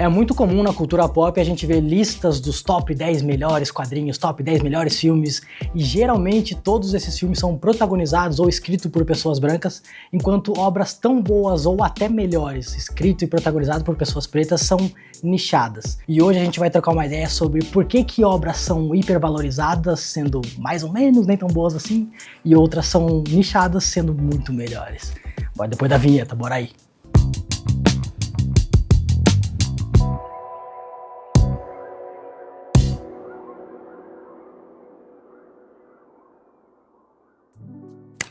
É muito comum na cultura pop a gente ver listas dos top 10 melhores quadrinhos, top 10 melhores filmes, e geralmente todos esses filmes são protagonizados ou escritos por pessoas brancas, enquanto obras tão boas ou até melhores, escritas e protagonizadas por pessoas pretas, são nichadas. E hoje a gente vai trocar uma ideia sobre por que obras são hipervalorizadas, sendo mais ou menos nem tão boas assim, e outras são nichadas, sendo muito melhores. Bora depois da vinheta, bora aí.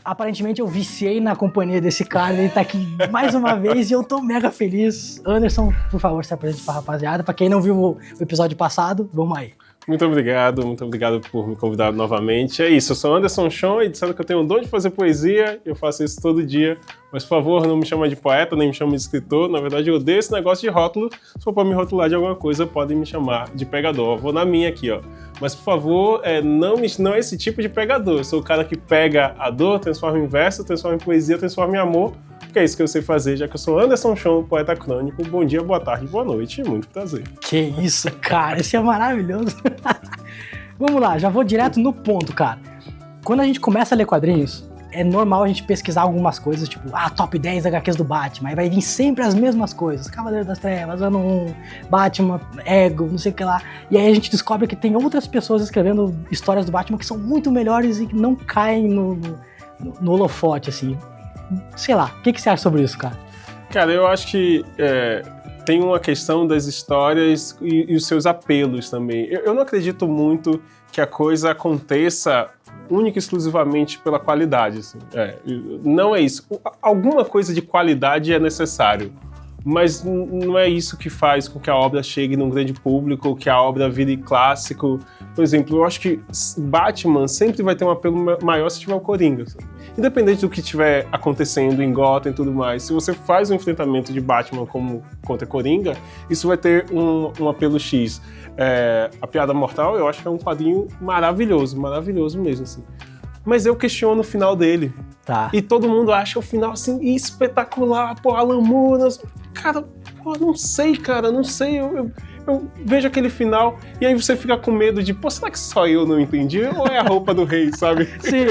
Aparentemente eu viciei na companhia desse cara, ele tá aqui mais uma vez e eu tô mega feliz. Anderson, por favor, se apresente pra rapaziada. Pra quem não viu o episódio passado, vamos aí. Muito obrigado por me convidar novamente. É isso, eu sou Anderson Chon e disseram que eu tenho o dom de fazer poesia, eu faço isso todo dia. Mas, por favor, não me chama de poeta, nem me chama de escritor. Na verdade, eu odeio esse negócio de rótulo. Se for pra me rotular de alguma coisa, podem me chamar de pegador. Eu vou na minha aqui, ó. Mas, por favor, não é esse tipo de pegador. Eu sou o cara que pega a dor, transforma em verso, transforma em poesia, transforma em amor. Porque é isso que eu sei fazer, já que eu sou Anderson Chon, poeta crônico. Bom dia, boa tarde, boa noite, muito prazer. Que isso, cara, isso é maravilhoso. Vamos lá, já vou direto no ponto, cara. Quando a gente começa a ler quadrinhos, é normal a gente pesquisar algumas coisas, tipo, top 10 HQs do Batman, aí vai vir sempre as mesmas coisas, Cavaleiro das Trevas, Ano 1, Batman, Ego, não sei o que lá, e aí a gente descobre que tem outras pessoas escrevendo histórias do Batman que são muito melhores e que não caem no holofote, assim. Sei lá, o que você acha sobre isso, cara? Cara, eu acho que tem uma questão das histórias e os seus apelos também. Eu não acredito muito que a coisa aconteça única e exclusivamente pela qualidade. Assim. Não é isso. Alguma coisa de qualidade é necessário, mas não é isso que faz com que a obra chegue num grande público, que a obra vire clássico. Por exemplo, eu acho que Batman sempre vai ter um apelo maior se tiver o Coringa. Assim. Independente do que estiver acontecendo em Gotham e tudo mais, se você faz um enfrentamento de Batman contra Coringa, isso vai ter um apelo X. A Piada Mortal, eu acho que é um quadrinho maravilhoso mesmo, assim. Mas eu questiono o final dele. Tá. E todo mundo acha o final, assim, espetacular, Alan Moore. Cara, não sei, eu vejo aquele final e aí você fica com medo de, será que só eu não entendi? Ou é a roupa do rei, sabe? Sim.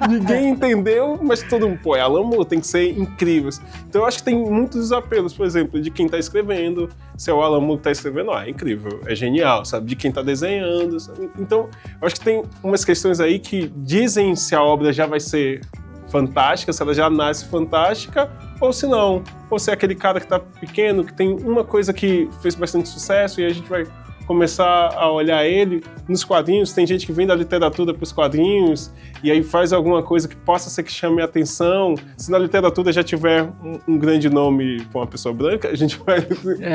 Ninguém entendeu, mas todo mundo, é Alan Moore, tem que ser incrível. Então eu acho que tem muitos apelos, por exemplo, de quem tá escrevendo, se é o Alan Moore que tá escrevendo, é incrível, é genial, sabe? De quem tá desenhando, sabe? Então eu acho que tem umas questões aí que dizem se a obra já vai ser fantástica, se ela já nasce fantástica, ou se não, ou se é aquele cara que tá pequeno, que tem uma coisa que fez bastante sucesso e a gente vai começar a olhar ele nos quadrinhos. Tem gente que vem da literatura para os quadrinhos e aí faz alguma coisa que possa ser que chame a atenção. Se na literatura já tiver um grande nome para uma pessoa branca, a gente vai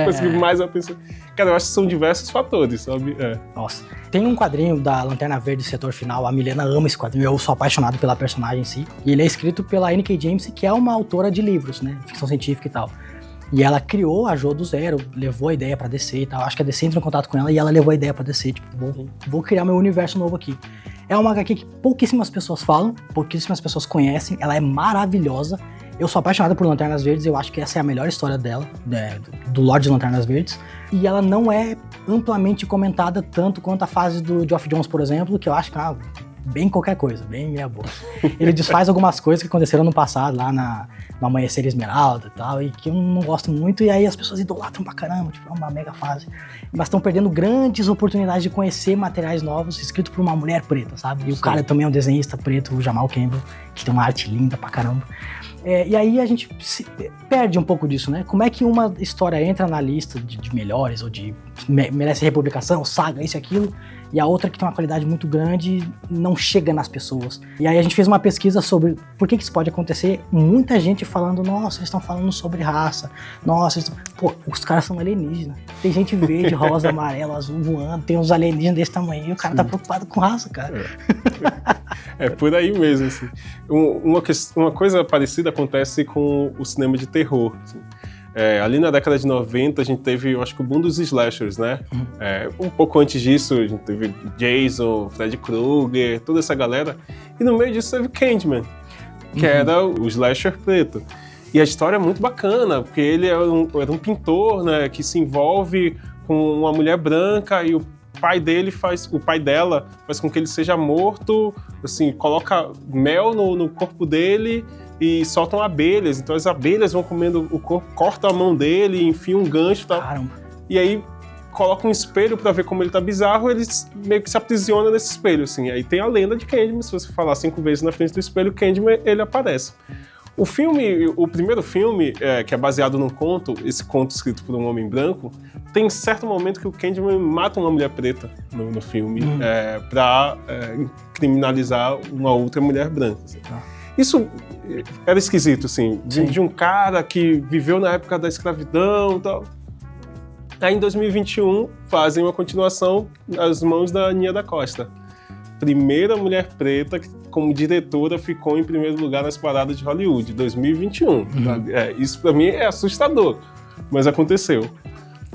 conseguir mais atenção. Cara, eu acho que são diversos fatores, sabe? Nossa. Tem um quadrinho da Lanterna Verde, Setor Final, a Milena ama esse quadrinho, eu sou apaixonado pela personagem em si, e ele é escrito pela N.K. Jemisin, que é uma autora de livros, né, ficção científica e tal. E ela criou a Jo do zero, levou a ideia pra DC e tal. Acho que a DC entrou em contato com ela e ela levou a ideia pra DC. Tipo, vou criar meu universo novo aqui. É uma HQ que pouquíssimas pessoas falam, pouquíssimas pessoas conhecem. Ela é maravilhosa. Eu sou apaixonado por Lanternas Verdes. Eu acho que essa é a melhor história dela, do Lorde das Lanternas Verdes. E ela não é amplamente comentada tanto quanto a fase do Geoff Johns, por exemplo, que eu acho que bem qualquer coisa, bem meia boa. Ele desfaz algumas coisas que aconteceram no passado, lá no Amanhecer Esmeralda e tal, e que eu não gosto muito, e aí as pessoas idolatram pra caramba, tipo, é uma mega fase. Mas estão perdendo grandes oportunidades de conhecer materiais novos escritos por uma mulher preta, sabe? E o cara também é um desenhista preto, o Jamal Campbell, que tem uma arte linda pra caramba. E aí a gente perde um pouco disso, né? Como é que uma história entra na lista de melhores, ou de merece republicação, saga, isso e aquilo, e a outra que tem uma qualidade muito grande não chega nas pessoas. E aí a gente fez uma pesquisa sobre por que isso pode acontecer. Muita gente falando, nossa, eles estão falando sobre raça. Nossa, os caras são alienígenas. Tem gente verde, rosa, amarelo, azul voando, tem uns alienígenas desse tamanho e o cara tá preocupado com raça, cara. É por aí mesmo, assim. Uma coisa parecida acontece com o cinema de terror, assim. Ali na década de 90 a gente teve, eu acho que o boom dos slashers, né? Um pouco antes disso a gente teve Jason, Freddy Krueger, toda essa galera. E no meio disso teve Candyman, que era o slasher preto. E a história é muito bacana, porque ele era um pintor, né, que se envolve com uma mulher branca e o pai dela faz com que ele seja morto, assim, coloca mel no corpo dele e soltam abelhas. Então as abelhas vão comendo o corpo, cortam a mão dele, enfiam um gancho e tal. Caramba. E aí coloca um espelho pra ver como ele tá bizarro, ele meio que se aprisiona nesse espelho, assim. Aí tem a lenda de Candyman, se você falar 5 vezes na frente do espelho, Candyman, ele aparece. O primeiro filme, que é baseado num conto, esse conto escrito por um homem branco, tem certo momento que o Candyman mata uma mulher preta no filme pra criminalizar uma outra mulher branca. Assim. Isso era esquisito, assim, de um cara que viveu na época da escravidão e tal. Aí em 2021 fazem uma continuação nas mãos da Nia da Costa. Primeira mulher preta que, como diretora, ficou em primeiro lugar nas paradas de Hollywood, 2021. Isso pra mim é assustador, mas aconteceu.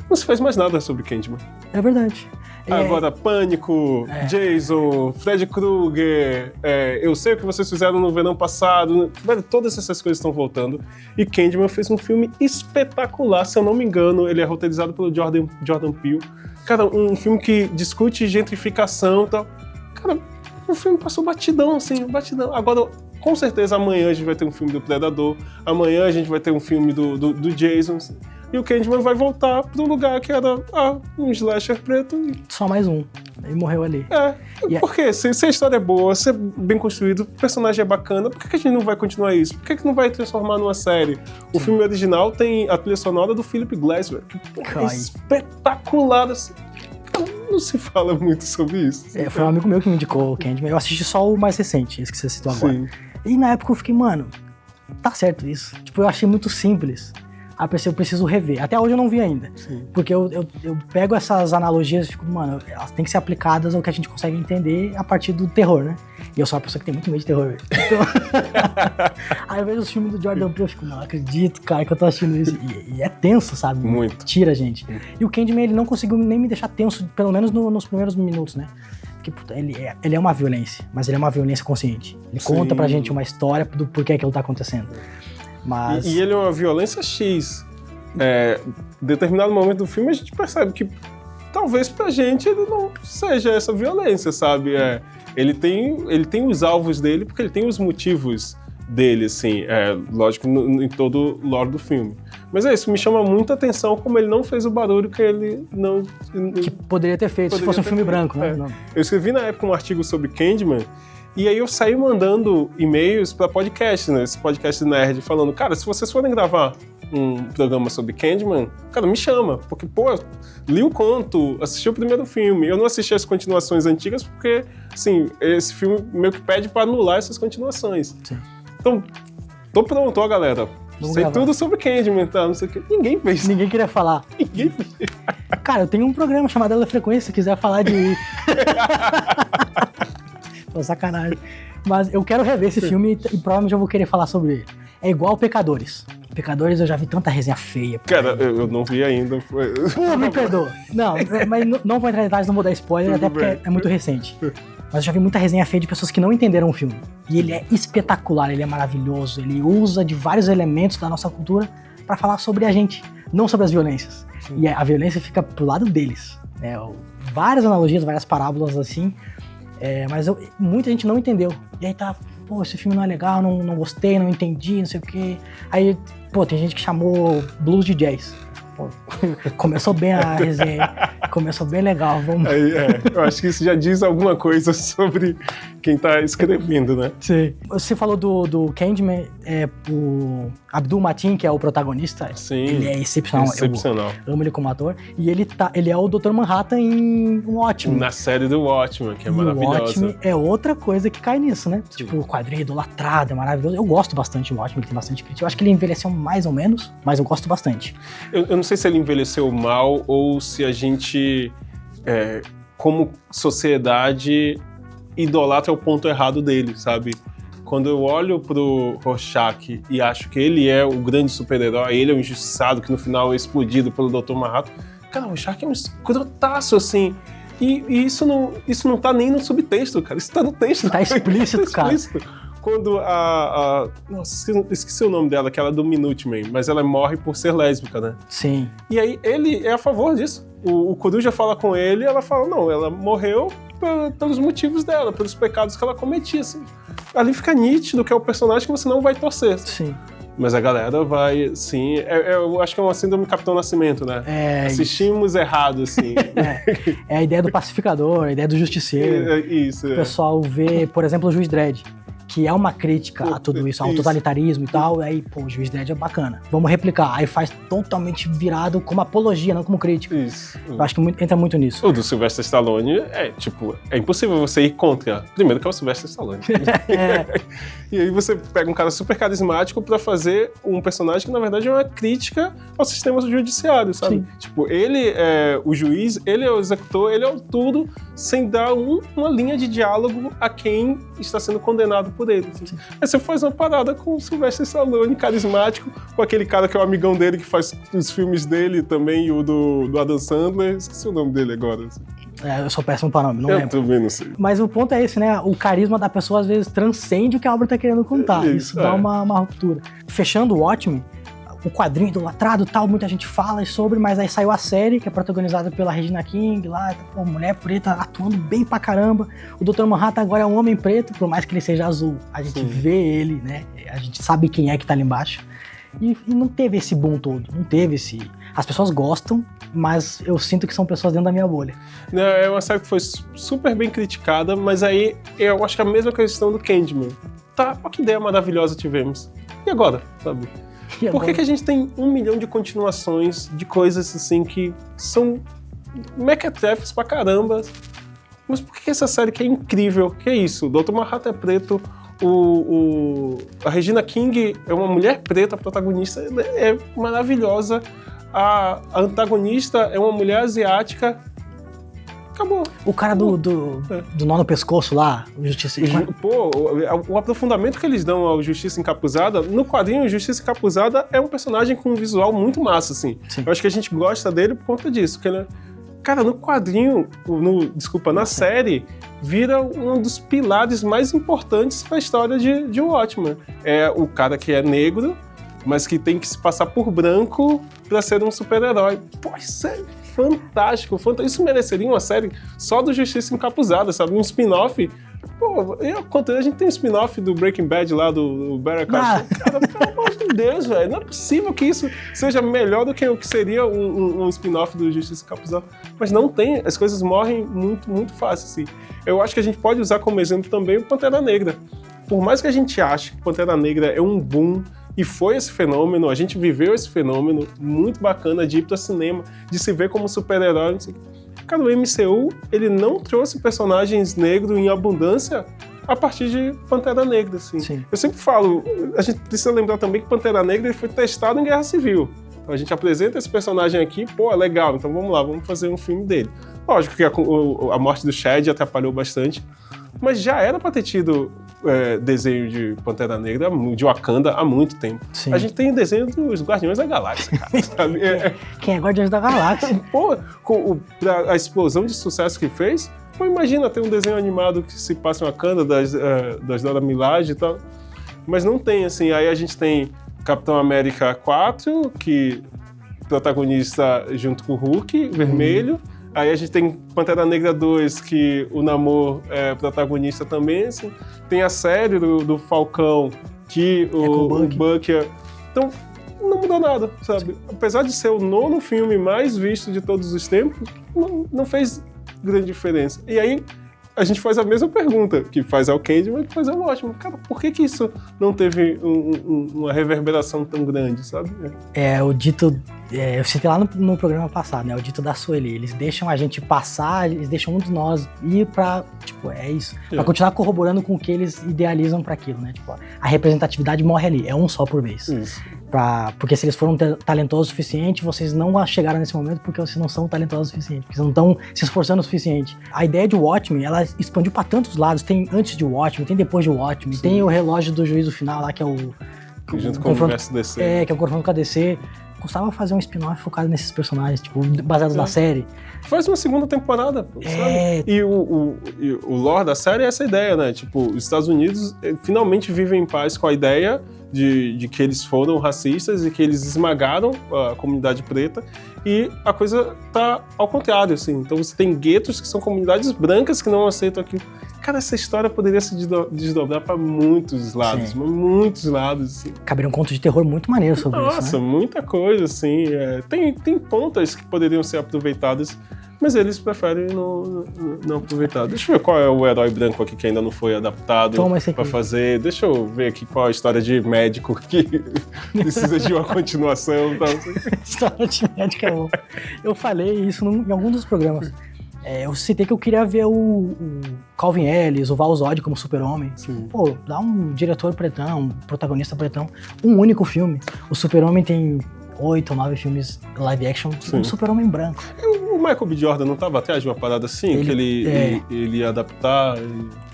Não se fez mais nada sobre Candyman. É verdade. Agora, Pânico, Jason, Freddy Krueger, eu sei o que vocês fizeram no verão passado, todas essas coisas estão voltando. E Candyman fez um filme espetacular, se eu não me engano, ele é roteirizado pelo Jordan Peele. Cara, um filme que discute gentrificação e tal. Cara, o filme passou batidão, assim, batidão. Agora, com certeza, amanhã a gente vai ter um filme do Predador, amanhã a gente vai ter um filme do Jason, assim. E o Candyman vai voltar para um lugar que era um slasher preto. Só mais um. Ele morreu ali. Por quê? Se a história é boa, se é bem construído, o personagem é bacana, por que a gente não vai continuar isso? Por que não vai transformar numa série? O filme original tem a trilha sonora do Philip Glass, velho. É espetacular, assim. Não se fala muito sobre isso. Foi um amigo meu que me indicou o Candyman. Eu assisti só o mais recente, esse que você citou agora. Sim. E na época eu fiquei, mano, tá certo isso. Tipo, eu achei muito simples. Eu preciso rever. Até hoje eu não vi ainda. Sim. Porque eu pego essas analogias e fico, mano, elas têm que ser aplicadas ao que a gente consegue entender a partir do terror, né? E eu sou uma pessoa que tem muito medo de terror. Então... Aí eu vejo os filmes do Jordan Peele e fico, não acredito, cara, que eu tô assistindo isso. E é tenso, sabe? Muito. Tira a gente. E o Candyman, ele não conseguiu nem me deixar tenso, pelo menos nos primeiros minutos, né? Porque puta, ele é uma violência, mas ele é uma violência consciente. Ele conta pra gente uma história do porquê aquilo tá acontecendo. Mas... E ele é uma violência X. Em determinado momento do filme a gente percebe que talvez pra gente ele não seja essa violência, sabe? Ele tem os alvos dele porque ele tem os motivos dele, assim, lógico, em todo o lore do filme. Mas isso me chama muita atenção como ele não fez o barulho que ele não... Que poderia ter feito se fosse um filme branco, né? Eu escrevi na época um artigo sobre Candyman. E aí eu saí mandando e-mails para podcast, né? Esse podcast nerd, falando, cara, se vocês forem gravar um programa sobre Candyman, cara, me chama. Porque, pô, eu li o conto, assisti o primeiro filme. Eu não assisti as continuações antigas porque, assim, esse filme meio que pede para anular essas continuações. Sim. Então, tô pronto, ó, galera. Vamos sei gravar. tudo sobre Candyman, tá? Não sei o que. Ninguém fez. Ninguém queria falar. Ninguém fez. Cara, eu tenho um programa chamado Ela Frequência, se quiser falar de... Pô, sacanagem. Mas eu quero rever esse filme e provavelmente eu vou querer falar sobre ele. É igual Pecadores. Pecadores eu já vi tanta resenha feia. Cara, eu não vi ainda. Pô, me perdoa. Não, mas não vou entrar em detalhes, não vou dar spoiler, Tudo até porque bem. é muito recente. Mas eu já vi muita resenha feia de pessoas que não entenderam o filme. E ele é espetacular, ele é maravilhoso. Ele usa de vários elementos da nossa cultura pra falar sobre a gente, não sobre as violências. Sim. E a violência fica pro lado deles. Várias analogias, várias parábolas assim. Mas muita gente não entendeu. E aí tá, pô, esse filme não é legal, não gostei, não entendi, não sei o quê. Aí, pô, tem gente que chamou blues de jazz. Pô, começou bem a resenha, começou bem legal, vamos... Eu acho que isso já diz alguma coisa sobre quem tá escrevendo, né? Sim. Você falou do Candyman, o Abdul Mateen, que é o protagonista. Sim. Ele é excepcional. Excepcional. Eu amo ele como ator. E ele é o Dr. Manhattan em Watchmen. Na série do Watchmen, que é maravilhosa. O Watchmen é outra coisa que cai nisso, né? Sim. Tipo, o quadrinho idolatrado, é maravilhoso. Eu gosto bastante do Watchmen, ele tem bastante crítica. Eu acho que ele envelheceu mais ou menos, mas eu gosto bastante. Eu não sei se ele envelheceu mal ou se a gente, como sociedade, idolatra o ponto errado dele, sabe? Quando eu olho pro Rorschach e acho que ele é o grande super-herói, ele é o injustiçado que no final é explodido pelo Dr. Manhattan, cara, o Rorschach é um escrotaço, assim. E isso não tá nem no subtexto, cara. Isso tá no texto. Tá explícito, cara. quando nossa, esqueci o nome dela, aquela do Minuteman, mas ela morre por ser lésbica, né? Sim. E aí ele é a favor disso. O Coruja fala com ele e ela fala, não, ela morreu pelos motivos dela, pelos pecados que ela cometia. Assim. Ali fica nítido que é o personagem que você não vai torcer. Sim. Mas a galera vai, sim... eu acho que é uma síndrome Capitão Nascimento, né? Assistimos errado, assim. É a ideia do pacificador, a ideia do justiceiro. Isso. O pessoal vê, por exemplo, o Juiz Dredd, que é uma crítica a tudo isso, ao totalitarismo e tal, aí, pô, o Juiz Dredd é bacana. Vamos replicar. Aí faz totalmente virado como apologia, não como crítica. Isso. Eu acho que entra muito nisso. O do Sylvester Stallone é impossível você ir contra. Primeiro que é o Sylvester Stallone. E aí você pega um cara super carismático pra fazer um personagem que, na verdade, é uma crítica ao sistema judiciário, sabe? Sim. Tipo, ele é o juiz, ele é o executor, ele é o tudo, sem dar uma linha de diálogo a quem está sendo condenado por ele. Assim. Aí você faz uma parada com o Sylvester Stallone, carismático, com aquele cara que é o amigão dele, que faz os filmes dele também, e o do Adam Sandler. Esqueci o nome dele agora. Assim. Eu sou péssimo para nome, não lembro. Eu também não sei. Mas o ponto é esse, né? O carisma da pessoa, às vezes, transcende o que a obra tá querendo contar. Isso dá uma ruptura. Fechando o Watchmen, o quadrinho idolatrado e tal, muita gente fala sobre, mas aí saiu a série, que é protagonizada pela Regina King, lá, pô, mulher preta atuando bem pra caramba. O Dr. Manhattan agora é um homem preto, por mais que ele seja azul. A gente vê ele, né? A gente sabe quem é que tá ali embaixo. E não teve esse boom todo, não teve esse... As pessoas gostam, mas eu sinto que são pessoas dentro da minha bolha. É uma série que foi super bem criticada, mas aí eu acho que é a mesma questão do Candyman. Tá, olha que ideia maravilhosa tivemos. E agora, sabe? E agora? Por que a gente tem 1 milhão de continuações de coisas assim que são mequetrefes pra caramba? Mas por que essa série que é incrível? Que é isso? O Dr. Manhattan é preto, a Regina King é uma mulher preta, a protagonista é maravilhosa. A antagonista é uma mulher asiática. Acabou. O cara do nó no pescoço lá, o Justiça... Pô, o aprofundamento que eles dão ao Justiça Encapuzada, no quadrinho, o Justiça Encapuzada é um personagem com um visual muito massa, assim. Sim. Eu acho que a gente gosta dele por conta disso. Porque, né, cara, no quadrinho, na série, vira um dos pilares mais importantes pra história de Watchmen. É o cara que é negro, mas que tem que se passar por branco pra ser um super-herói. Pô, isso é fantástico. Isso mereceria uma série só do Justiça Encapuzada, sabe? Um spin-off. Pô, a gente tem um spin-off do Breaking Bad lá, do Better Call Saul. Cara, pelo amor de Deus, velho. Não é possível que isso seja melhor do que o que seria um spin-off do Justiça Encapuzada. Mas não tem. As coisas morrem muito, muito fácil, assim. Eu acho que a gente pode usar como exemplo também o Pantera Negra. Por mais que a gente ache que Pantera Negra é um boom, e foi esse fenômeno, a gente viveu esse fenômeno muito bacana de ir para o cinema, de se ver como super-herói. Cara, o MCU, ele não trouxe personagens negros em abundância a partir de Pantera Negra, assim. Sim. Eu sempre falo, a gente precisa lembrar também que Pantera Negra foi testado em Guerra Civil. Então, a gente apresenta esse personagem aqui, pô, é legal, então vamos lá, vamos fazer um filme dele. Lógico que a morte do Chad atrapalhou bastante, mas já era para ter tido desenho de Pantera Negra, de Wakanda, há muito tempo. Sim. A gente tem desenho dos Guardiões da Galáxia, cara. Sabe? Quem é Guardiões da Galáxia? Pô, com a explosão de sucesso que fez, pô, imagina ter um desenho animado que se passa em Wakanda, das Dora Milaje e tal. Mas não tem, assim. Aí a gente tem Capitão América 4, que protagonista junto com o Hulk, vermelho. Aí a gente tem Pantera Negra 2, que o Namor é protagonista também, assim. Tem a série do Falcão, que o Bucky é... Então, não mudou nada, sabe? Apesar de ser o 9º filme mais visto de todos os tempos, não fez grande diferença. E aí, a gente faz a mesma pergunta que faz ao Candyman e que faz ao Watchmen. Cara, por que isso não teve uma reverberação tão grande, sabe? O dito... eu citei lá no programa passado, né? O dito da Sueli. Eles deixam a gente passar, eles deixam um de nós ir pra... Tipo, é isso. Pra continuar corroborando com o que eles idealizam pra aquilo, né? Tipo, a representatividade morre ali. É um só por vez. Isso. Porque se eles foram talentosos o suficiente, vocês não chegaram nesse momento porque vocês não são talentosos o suficiente. Porque vocês não estão se esforçando o suficiente. A ideia de Watchmen, ela expandiu pra tantos lados. Tem antes de Watchmen, tem depois de Watchmen. Sim. Tem o relógio do juízo final lá, que é o... Junto com o universo DC. Que é o confronto com a DC. custava fazer um spin-off focado nesses personagens, tipo, baseados na série. Faz uma segunda temporada, sabe? E o lore da série é essa ideia, né? Tipo, os Estados Unidos finalmente vivem em paz com a ideia de que eles foram racistas e que eles esmagaram a comunidade preta, e a coisa tá ao contrário, assim. Então você tem guetos que são comunidades brancas que não aceitam aquilo. Cara, essa história poderia se desdobrar para muitos lados, mas muitos lados. Assim. Caberia um conto de terror muito maneiro sobre isso, Nossa, né? muita coisa, assim. Tem pontas que poderiam ser aproveitadas, mas eles preferem não aproveitar. Deixa eu ver qual é o herói branco aqui que ainda não foi adaptado para fazer. Deixa eu ver aqui qual é a história de médico que precisa de uma continuação. Tá? História de médico é bom. Eu falei isso em algum dos programas. Eu citei que eu queria ver o Calvin Ellis, o Val Zod como Super-Homem. Pô, dá um diretor pretão, um protagonista pretão, um único filme. O Super-Homem tem 8 ou 9 filmes live action, um Super-Homem branco. O Michael B. Jordan não estava atrás de uma parada assim? Que ele ia adaptar?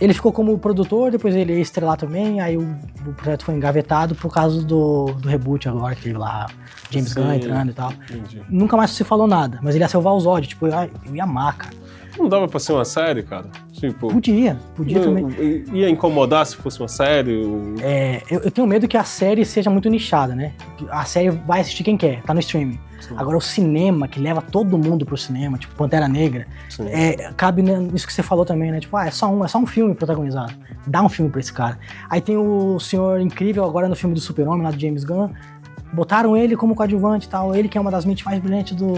Ele ficou como produtor, depois ele ia estrelar também, aí o projeto foi engavetado por causa do reboot agora, que teve lá James Gunn entrando e tal. Entendi. Nunca mais se falou nada, mas ele ia ser o Val Zod, tipo, eu ia amar, cara. Não dava pra ser uma série, cara? Tipo, podia também. Ia incomodar se fosse uma série? Eu tenho medo que a série seja muito nichada, né? A série vai assistir quem quer, tá no streaming. Sim. Agora o cinema, que leva todo mundo pro cinema, tipo Pantera Negra, cabe nisso que você falou também, né? Tipo, é só um filme protagonizado. Dá um filme pra esse cara. Aí tem o Senhor Incrível agora no filme do Super-Homem, lá do James Gunn. Botaram ele como coadjuvante e tal, ele que é uma das mentes mais brilhantes do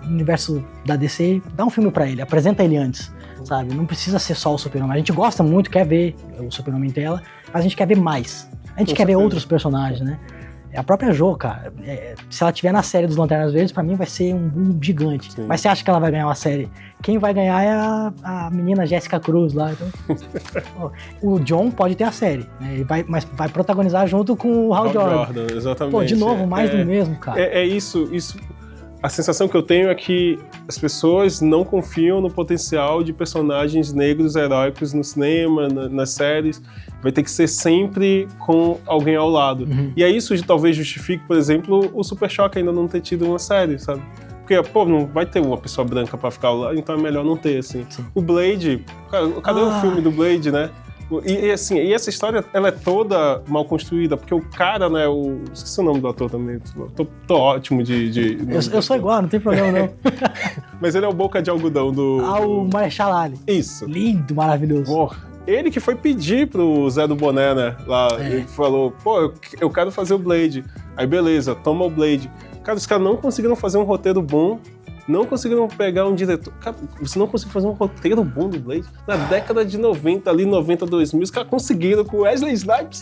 universo da DC, dá um filme pra ele, apresenta ele antes, sabe? Não precisa ser só o Super-Homem. A gente gosta muito, quer ver o Super-Homem em tela, mas a gente quer ver mais. A gente quer ver outros personagens, né? A própria Jo, cara, se ela tiver na série dos Lanternas Verdes, pra mim vai ser um boom gigante. Sim. Mas você acha que ela vai ganhar uma série? Quem vai ganhar é a menina Jéssica Cruz lá. Então, o John pode ter a série, né? Mas vai protagonizar junto com o Hal Jordan. Exatamente. Pô, de novo, mais do mesmo, cara. Isso. A sensação que eu tenho é que as pessoas não confiam no potencial de personagens negros heróicos no cinema, nas séries. Vai ter que ser sempre com alguém ao lado. E aí isso talvez justifique, por exemplo, o Super Choque ainda não ter tido uma série, sabe? Porque, pô, não vai ter uma pessoa branca pra ficar lá, então é melhor não ter, assim. Sim. O Blade, cara, cadê o filme do Blade, né? E essa história, ela é toda mal construída, porque o cara, né, esqueci o nome do ator também, tô ótimo de eu sou igual, não tem problema não. Mas ele é o Boca de Algodão do... o Marechal Ali. Isso. Lindo, maravilhoso. Porra. Ele que foi pedir pro Zé do Boné, né, lá, ele falou, pô, eu quero fazer o Blade. Aí beleza, toma o Blade. Cara, os caras não conseguiram fazer um roteiro bom, não conseguiram pegar um diretor... Cara, você não conseguiu fazer um roteiro bom do Blade? Na década de 90, ali 90, 2000, os caras conseguiram com o Wesley Snipes.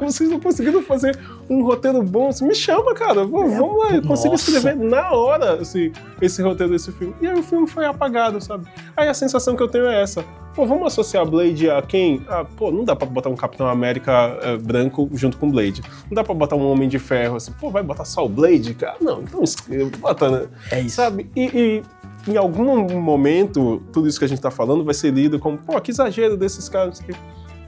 Vocês não conseguiram fazer um roteiro bom? Assim, me chama, cara. Vamos lá, eu consigo escrever na hora assim, esse roteiro desse filme. E aí o filme foi apagado, sabe? Aí a sensação que eu tenho é essa. Pô, vamos associar Blade a quem? Pô, não dá pra botar um Capitão América branco junto com Blade. Não dá pra botar um Homem de Ferro assim. Pô, vai botar só o Blade, cara? Não, então bota, né? É isso. Sabe? E em algum momento, tudo isso que a gente tá falando vai ser lido como, pô, que exagero desses caras.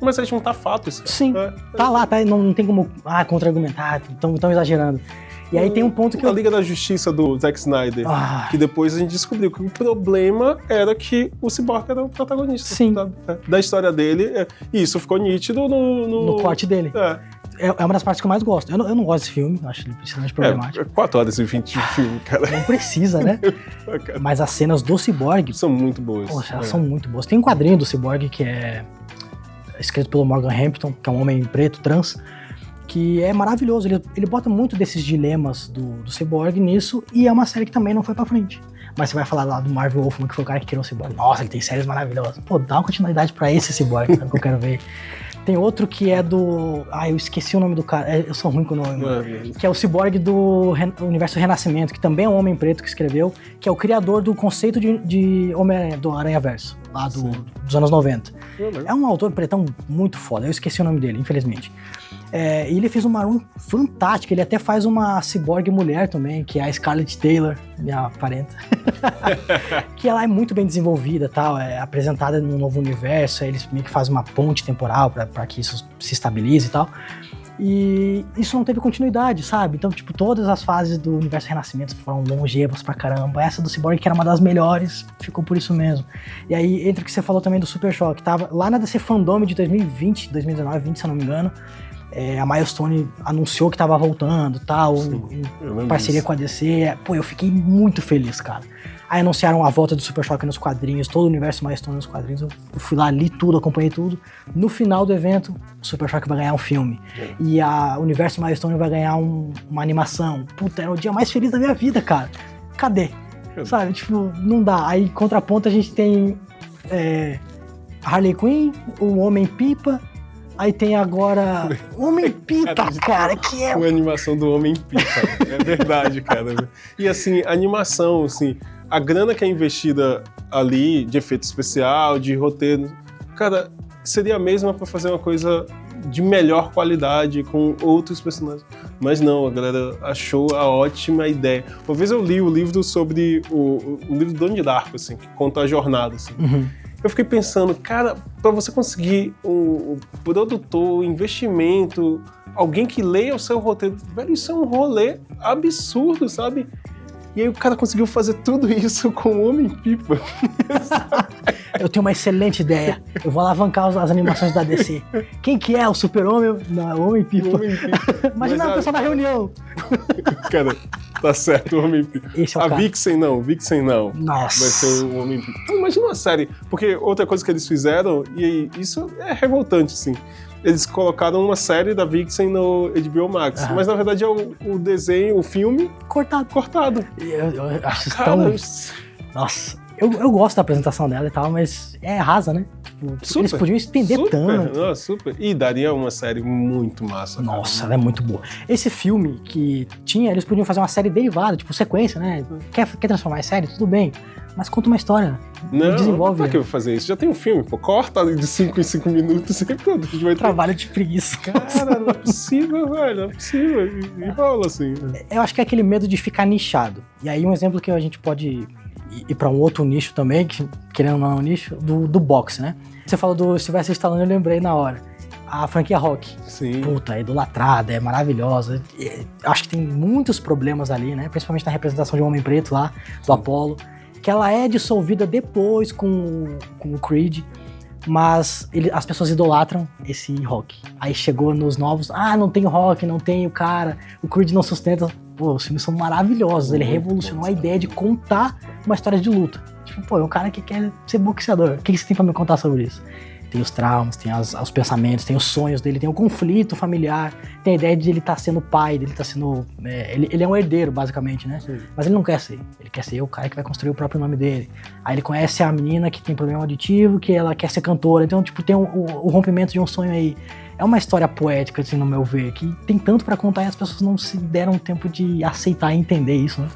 Mas a gente não tá fato isso. Sim, tá lá, tá, não tem como contra-argumentar, tão exagerando. E aí tem um ponto que a Liga da Justiça do Zack Snyder, que depois a gente descobriu que o problema era que o Cyborg era o protagonista. Sim. Sabe? Da história dele, e isso ficou nítido no corte dele. É uma das partes que eu mais gosto. Eu não gosto desse filme, acho ele extremamente problemático. 4 horas e 20 de filme, cara. Não precisa, né? Mas as cenas do Cyborg... são muito boas. Poxa, elas são muito boas. Tem um quadrinho do Cyborg que é escrito pelo Morgan Hampton, que é um homem preto, trans, que é maravilhoso. Ele bota muito desses dilemas do Cyborg nisso, e é uma série que também não foi pra frente. Mas você vai falar lá do Marv Wolfman, que foi o cara que criou o Cyborg. Nossa, ele tem séries maravilhosas. Pô, dá uma continuidade pra esse Cyborg, sabe, que eu quero ver. Tem outro que é do... eu esqueci o nome do cara. Eu sou ruim com o nome, mano. Que é o Cyborg do Universo Renascimento, que também é um homem preto que escreveu, que é o criador do conceito de Homem-Aranha, do Aranha-Verso, lá dos anos 90. É um autor pretão muito foda. Eu esqueci o nome dele, infelizmente. E ele fez uma run fantástica. Ele até faz uma ciborgue mulher também, que é a Scarlett Taylor, minha parenta. Que ela é muito bem desenvolvida, tal, é apresentada num novo universo. Aí eles meio que fazem uma ponte temporal para que isso se estabilize e tal. E isso não teve continuidade, sabe? Então, tipo, todas as fases do Universo Renascimento foram longevas pra caramba. Essa do Cyborg, que era uma das melhores, ficou por isso mesmo. E aí, entre o que você falou também do Super Choque, tava lá na DC Fandom de 2020, 2019, 20, se eu não me engano, a Milestone anunciou que tava voltando e tal, em parceria com a DC. Pô, eu fiquei muito feliz, cara. Aí anunciaram a volta do Super Choque nos quadrinhos, todo o universo Milestone nos quadrinhos. Eu fui lá, li tudo, acompanhei tudo. No final do evento, o Super Choque vai ganhar um filme. E o universo Milestone vai ganhar uma animação. Puta, era o dia mais feliz da minha vida, cara. Cadê? Sabe, tipo, não dá. Aí, contraponto, a gente tem Harley Quinn, o Homem-Pipa. Aí tem agora Homem-Pipa, cara, que é... Uma animação do Homem-Pipa, é verdade, cara. E assim, animação, assim, a grana que é investida ali, de efeito especial, de roteiro, cara, seria a mesma pra fazer uma coisa de melhor qualidade, com outros personagens. Mas não, a galera achou a ótima ideia. Uma vez eu li o livro sobre o livro do Donnie Darko, assim, que conta a jornada, assim. Eu fiquei pensando, cara, para você conseguir um produtor, um investimento, alguém que leia o seu roteiro, velho, isso é um rolê absurdo, sabe? E aí o cara conseguiu fazer tudo isso com o Homem-Pipa. Eu tenho uma excelente ideia. Eu vou alavancar as animações da DC. Quem que é o Super-Homem? Não, é o Homem-Pipa. Imagina a pessoa na reunião. Cara, tá certo, o Homem-Pipa. É o Vixen não. Nossa. Vai ser o Homem-Pipa. Imagina uma série, porque outra coisa que eles fizeram, e isso é revoltante, assim, eles colocaram uma série da Vixen no HBO Max, mas na verdade é o desenho, o filme... Cortado. Eu acho tão... Nossa, eu gosto da apresentação dela e tal, mas é rasa, né? Tipo, eles podiam estender tanto. Nossa, super. E daria uma série muito massa. Nossa, ela é muito boa. Esse filme que tinha, eles podiam fazer uma série derivada, tipo sequência, né? Quer transformar em série? Tudo bem. Mas conta uma história. Não, desenvolve. Pra que eu vou fazer isso? Já tem um filme, pô. Corta de 5 em 5 minutos e pronto. A gente vai ter... Trabalho de preguiça. Cara, não é possível, velho. Não é possível. E rola assim. Eu acho que é aquele medo de ficar nichado. E aí um exemplo que a gente pode ir pra um outro nicho também, que querendo ou não é um nicho, do boxe, né? Você falou do Sylvester Stallone, eu lembrei na hora. A franquia Rock. Sim. Puta, é idolatrada, é maravilhosa. Acho que tem muitos problemas ali, né? Principalmente na representação de um homem preto lá, do Apollo. Que ela é dissolvida depois com o Creed, mas as pessoas idolatram esse Rock. Aí chegou nos novos, não tem o Rock, não tem o cara, o Creed não sustenta. Pô, os filmes são maravilhosos, ele revolucionou a ideia de contar uma história de luta. Tipo, pô, é um cara que quer ser boxeador, o que você tem pra me contar sobre isso? Tem os traumas, tem os pensamentos, tem os sonhos dele, tem o conflito familiar, tem a ideia de ele estar sendo pai, dele estar sendo... ele é um herdeiro, basicamente, né? Sim. Mas ele não quer ser. Ele quer ser o cara que vai construir o próprio nome dele. Aí ele conhece a menina que tem problema auditivo, que ela quer ser cantora. Então, tipo, tem o rompimento de um sonho aí. É uma história poética, assim, no meu ver, que tem tanto pra contar e as pessoas não se deram tempo de aceitar e entender isso, né?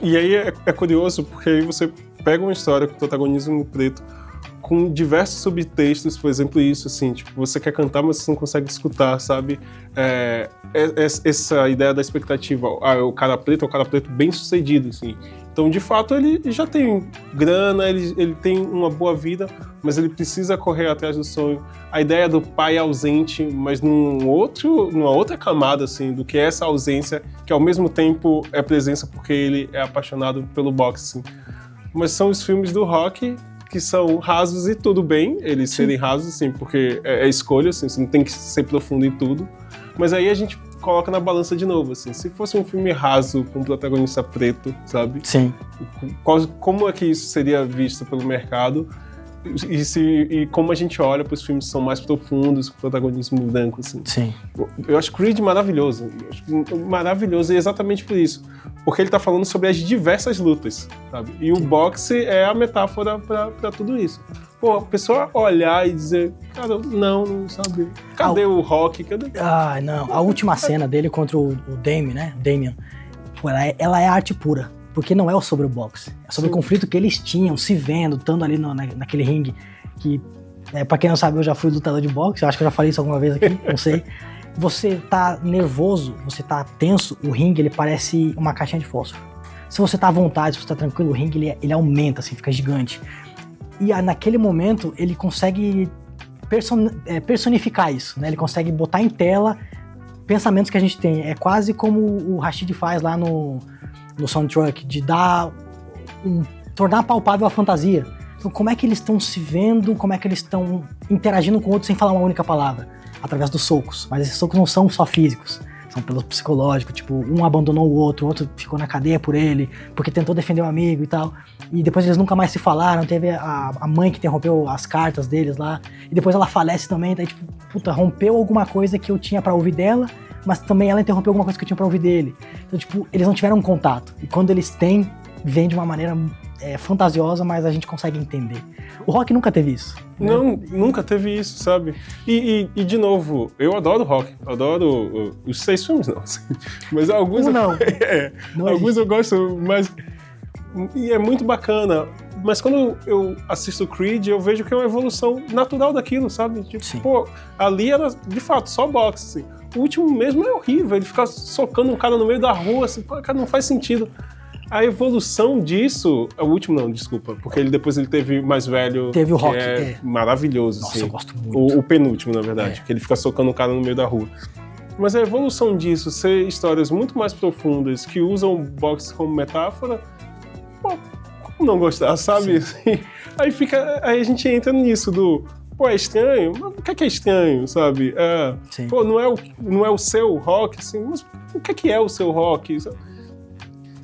E aí é curioso, porque aí você pega uma história com protagonismo preto, com diversos subtextos, por exemplo, isso, assim, tipo, você quer cantar, mas você não consegue escutar, sabe? Essa ideia da expectativa, o cara preto bem sucedido, assim. Então, de fato, ele já tem grana, ele tem uma boa vida, mas ele precisa correr atrás do sonho. A ideia do pai ausente, mas numa outra camada, assim, do que essa ausência, que ao mesmo tempo é presença porque ele é apaixonado pelo boxe, assim. Mas são os filmes do Rock que são rasos e tudo bem eles serem rasos, assim, porque é escolha, assim, você não tem que ser profundo em tudo. Mas aí a gente coloca na balança de novo, assim, se fosse um filme raso com um protagonista preto, sabe? Sim. Como é que isso seria visto pelo mercado? E como a gente olha para os filmes que são mais profundos, com protagonismo branco, assim. Sim. Eu acho Creed maravilhoso. Maravilhoso, e exatamente por isso. Porque ele tá falando sobre as diversas lutas, sabe? E o boxe é a metáfora para tudo isso. Pô, a pessoa olhar e dizer, cara, não sabe. Cadê o Rock? Cadê... não. A última cena dele contra o Damien, né? Damien. Pô, ela é arte pura. Porque não é sobre o boxe, é sobre o conflito que eles tinham, se vendo, estando ali naquele ringue, que, pra quem não sabe, eu já fui lutador de boxe, eu acho que eu já falei isso alguma vez aqui, não sei. Você tá nervoso, você tá tenso, o ringue, ele parece uma caixinha de fósforo. Se você tá à vontade, se você tá tranquilo, o ringue, ele aumenta, assim, fica gigante. E naquele momento, ele consegue personificar isso, né? Ele consegue botar em tela pensamentos que a gente tem. É quase como o Rashid faz lá no Soundtrack, de tornar palpável a fantasia. Então, como é que eles estão se vendo, como é que eles estão interagindo com o outro sem falar uma única palavra? Através dos socos. Mas esses socos não são só físicos, são pelo psicológico. Tipo, um abandonou o outro ficou na cadeia por ele, porque tentou defender um amigo e tal. E depois eles nunca mais se falaram. Teve a mãe que interrompeu as cartas deles lá. E depois ela falece também. Daí, tipo, puta, rompeu alguma coisa que eu tinha pra ouvir dela, mas também ela interrompeu alguma coisa que eu tinha pra ouvir dele. Então, tipo, eles não tiveram um contato. E quando eles têm, vem de uma maneira fantasiosa, mas a gente consegue entender. O rock nunca teve isso. Né? Não, nunca teve isso, sabe? E de novo, eu adoro rock, adoro os 6 filmes, não. Mas alguns alguns eu gosto, mas... E é muito bacana. Mas quando eu assisto Creed, eu vejo que é uma evolução natural daquilo, sabe? Tipo, Sim. pô, ali era, de fato, só boxe, assim. O último mesmo é horrível, ele fica socando um cara no meio da rua, assim, pô, cara, não faz sentido. A evolução disso... O último não, desculpa. Porque depois ele teve mais velho. Teve o Rock. Maravilhoso. Nossa, assim. eu gosto muito. O penúltimo, na verdade. Que ele fica socando o cara no meio da rua. Mas a evolução disso, ser histórias muito mais profundas, que usam o boxe como metáfora... Pô, como não gostar, sabe? Assim, aí a gente entra nisso do... Pô, é estranho? Mas o que é estranho, sabe? Pô, não é o seu rock, assim. Mas o que é o seu rock? Sabe?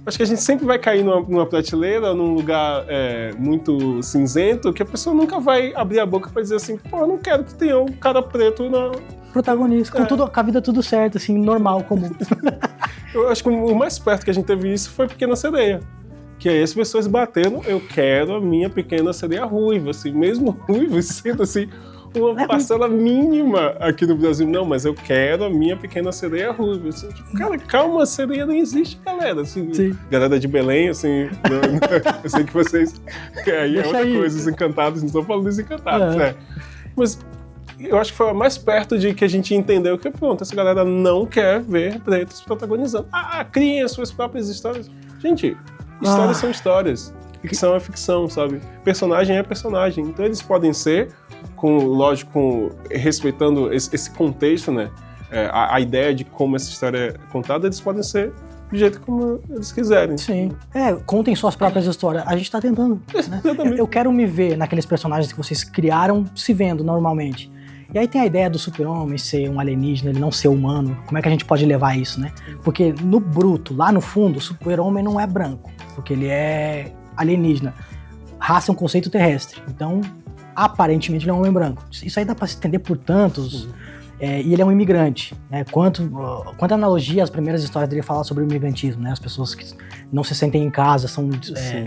Acho que a gente sempre vai cair numa prateleira, num lugar muito cinzento, que a pessoa nunca vai abrir a boca pra dizer assim, pô, eu não quero que tenha um cara preto na... Protagonista, com a vida tudo certo, assim, normal, comum. Eu acho que o mais perto que a gente teve isso foi Pequena Sereia. Que aí as pessoas batendo, eu quero a minha pequena sereia ruiva, assim, mesmo ruiva, sendo assim, uma parcela mínima aqui no Brasil. Não, mas eu quero a minha pequena sereia ruiva. Assim, tipo, cara, calma, a sereia não existe, galera. Assim, Sim. Galera de Belém, assim, eu sei que vocês... Aí é outra coisa, os encantados, não estou falando dos encantados, né? Mas eu acho que foi mais perto de que a gente entendeu que, pronto, essa galera não quer ver pretos protagonizando. Criem as suas próprias histórias. Gente, histórias são histórias. Ficção é ficção, sabe? Personagem é personagem. Então eles podem ser, respeitando esse contexto, né? A ideia de como essa história é contada, eles podem ser do jeito como eles quiserem. Sim. Contem suas próprias histórias. A gente tá tentando. Né? Eu quero me ver naqueles personagens que vocês criaram se vendo normalmente. E aí tem a ideia do super-homem ser um alienígena, ele não ser humano. Como é que a gente pode levar isso, né? Porque no bruto, lá no fundo, o super-homem não é branco, porque ele é alienígena. Raça é um conceito terrestre. Então, aparentemente, ele é um homem branco. Isso aí dá pra se entender por tantos. E ele é um imigrante. Né? Quanta analogia as primeiras histórias dele falam sobre o imigrantismo, né? As pessoas que não se sentem em casa, são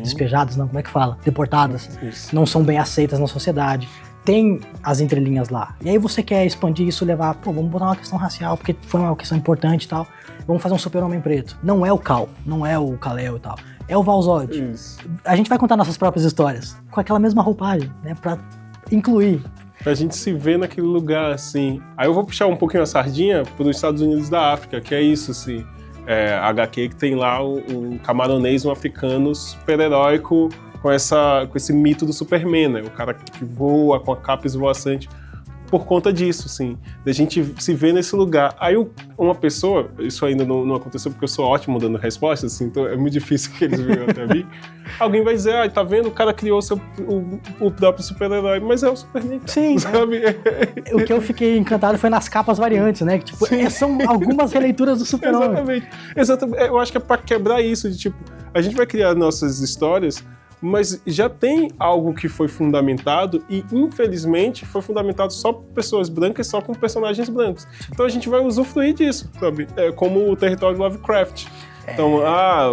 despejadas, não, como é que fala? Deportadas. Isso. Não são bem aceitas na sociedade. Tem as entrelinhas lá. E aí você quer expandir isso, levar, vamos botar uma questão racial, porque foi uma questão importante e tal. Vamos fazer um super-homem preto. Não é o Kal, não é o Kal-El e tal. É o Val-Zod. Isso. A gente vai contar nossas próprias histórias, com aquela mesma roupagem, né? Pra incluir. Pra gente se ver naquele lugar, assim. Aí eu vou puxar um pouquinho a sardinha pros Estados Unidos da África, que é isso, assim. A HQ que tem lá um camaronês, um africano super-heróico, com esse mito do Superman, né? O cara que voa com a capa esvoaçante, por conta disso, assim, da gente se ver nesse lugar. Aí uma pessoa, isso ainda não aconteceu porque eu sou ótimo dando respostas, assim, então é muito difícil que eles venham até mim. Alguém vai dizer, tá vendo? O cara criou o próprio super-herói, mas é o Superman. Sim. Sabe? O que eu fiquei encantado foi nas capas variantes, né? Que, tipo, são algumas releituras do Super-Homem. Exatamente. Eu acho que é pra quebrar isso, de tipo, a gente vai criar nossas histórias, mas já tem algo que foi fundamentado e, infelizmente, foi fundamentado só por pessoas brancas, só com personagens brancos. Então a gente vai usufruir disso, sabe? Como o território Lovecraft. Então,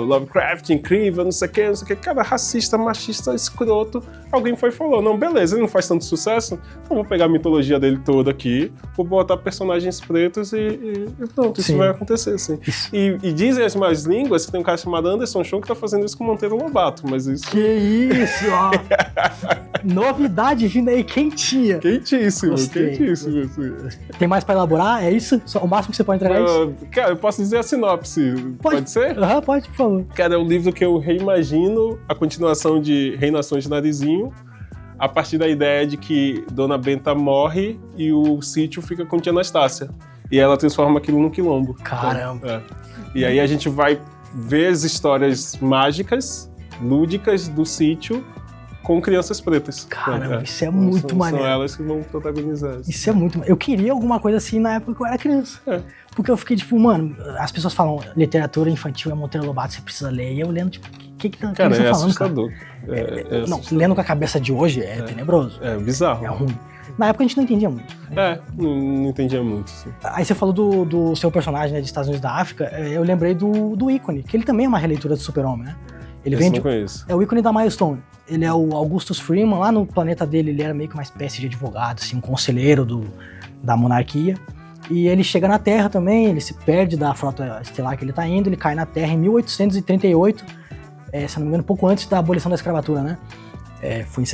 Lovecraft, incrível, não sei o que, cara, racista, machista, escroto. Alguém foi e falou, não, beleza, ele não faz tanto sucesso, então vou pegar a mitologia dele toda aqui, vou botar personagens pretos e pronto, isso vai acontecer, assim. E dizem as más línguas que tem um cara chamado Anderson Show que tá fazendo isso com o Monteiro Lobato, mas isso... Que isso, ó! Novidade vindo aí, quentinha. Quentíssimo. Assim. Tem mais pra elaborar? É isso? O máximo que você pode entregar é isso? Cara, eu posso dizer a sinopse. Pode ser? Pode, por favor. Cara, é um livro que eu reimagino a continuação de Reinações de Narizinho, a partir da ideia de que Dona Benta morre e o sítio fica com Tia Anastácia. e ela transforma aquilo num quilombo. Caramba! E aí a gente vai ver as histórias mágicas, lúdicas do sítio com crianças pretas. Caramba, isso é muito maneiro. São elas que vão protagonizar isso. Isso é muito... Eu queria alguma coisa assim na época que eu era criança. Porque eu fiquei tipo, mano, as pessoas falam literatura infantil é Monteiro Lobato, você precisa ler. E eu lendo, tipo, o que estão falando, assustador. Não, lendo com a cabeça de hoje é tenebroso. É bizarro. É ruim. Na época a gente não entendia muito. Não entendia muito, sim. Aí você falou do seu personagem, né, de Estados Unidos da África, eu lembrei do Ícone, que ele também é uma releitura do Super-Homem, né? Ele vem não conheço. É o Ícone da Milestone. Ele é o Augustus Freeman, lá no planeta dele ele era meio que uma espécie de advogado, assim, um conselheiro da monarquia. E ele chega na Terra também, ele se perde da frota estelar que ele tá indo, ele cai na Terra em 1838, se não me engano, pouco antes da abolição da escravatura, né? Foi em